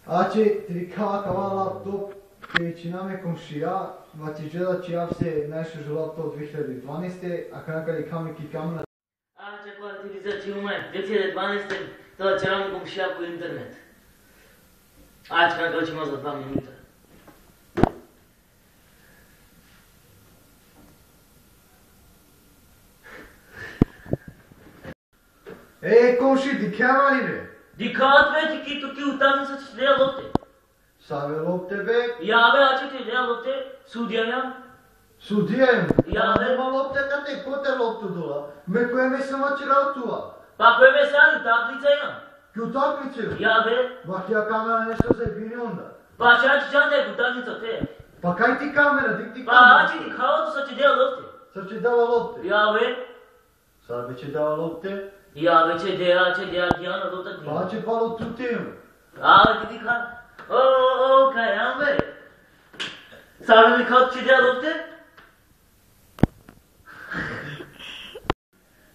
Значи, ти викава кава лаптоп, величина ме комшија, значи жела че јав се најшо лаптоп 2012, а канака ли каме ки камера. Кога ти виза че имаме 2012, тоа че ме комшија по интернет. Канака че има за 2 минута. Комши, ти кама ли бе? Дикаат бе, ти кито ти утазница че деја лопте. Саве лопте бе? Ја бе, аче ти деја лопте, судија јам. Судија јам? Ја бе. Нема лопте кате, коте лопто дола? Ме кој ме се мачи раутува? Па кој ме сади, таблица јам. Ки утакмице бе? Ја бе. Ба тија камера нешто се бини онда. Па чајче чан е утазница те. Па кај ти камера, дик ти Па камера? аче ти каото са че деја лопте. Са че дава лопте? Ја бе. Са бе че дава лопте? Ја бе че деја гијана лопта ти. Па че пало тутим. Ти ти ка... кај јам бе. Саде ми каото че деја лопте?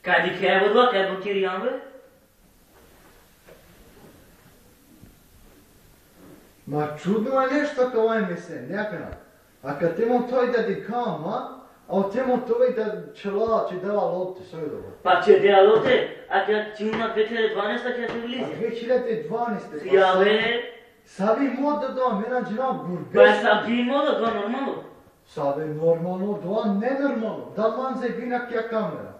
Кај ти кај водва, кај блокири јам бе? Ма чудно е нешто кај ме се, некана. А кад темо тој да ти кама, а темо тој да чела, че дава лопте, сој добро. Па че деја лопте, а ќе има 2012 ќе се А влизе. 2012, Ја бе. Саби мод да доа, мена джина бурбес. Па сам ти мода, тоа нормално. Саби нормално, доа ненормално. Да манзе вина кја камера.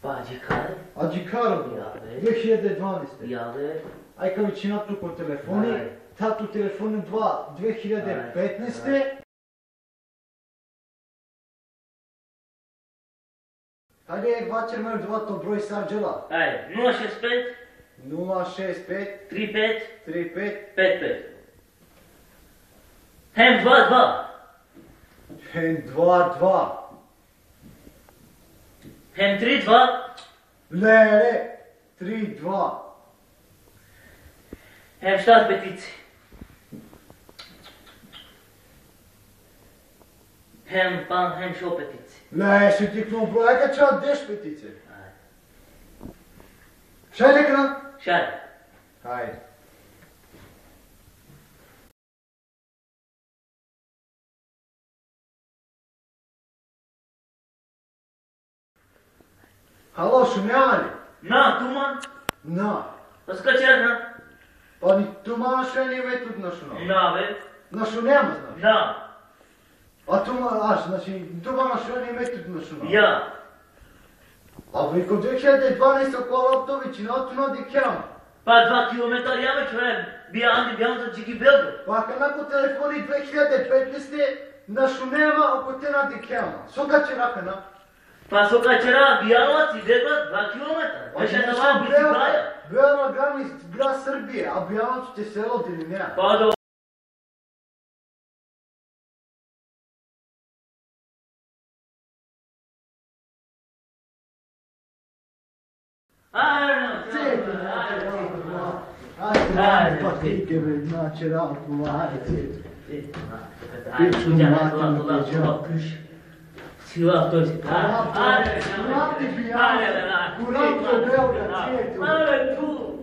Па джикаре. А джикаро доа, 2012. Ја бе. Ај кај вичина туко телефони, Ај. тату телефони 2015. Ајде, вачер ме двато број сарджела. Ајде, 065 065 35 35 55. Хем 22. 22. Хем 32. Леле, 32. Хем штат петици. Хем шо петици. Ле, ще ти кно бројка че одеш петице. Ајде. Шај некна? Шај. Ајде. Halo, šumjava li? На, туман. Na. Па скачерна. Pa ni tuma še ni metod na šunama. На, бе. Na šunama, znaš? На. A tuma, znači, tuma še ni metod na šunama. Ја. A viko 2012 okolo Optovići, na tuma di kjama. Па 2 километра јаме човек. Бијам за Джики Белго. Pa kanako telefoni 2015 na šunema, ako te na di kjama. Soka će rakana. Па со качера бијалот и бегот 2 километра. Беше това бити браја. Белна град Srbije, a Bujanovac te selo ili ne? Па до Ajde, pa ti kebe, znači, ramku, ajde. Сила тој си. Kurante Bujanovac, kurante Beograd, svijetu.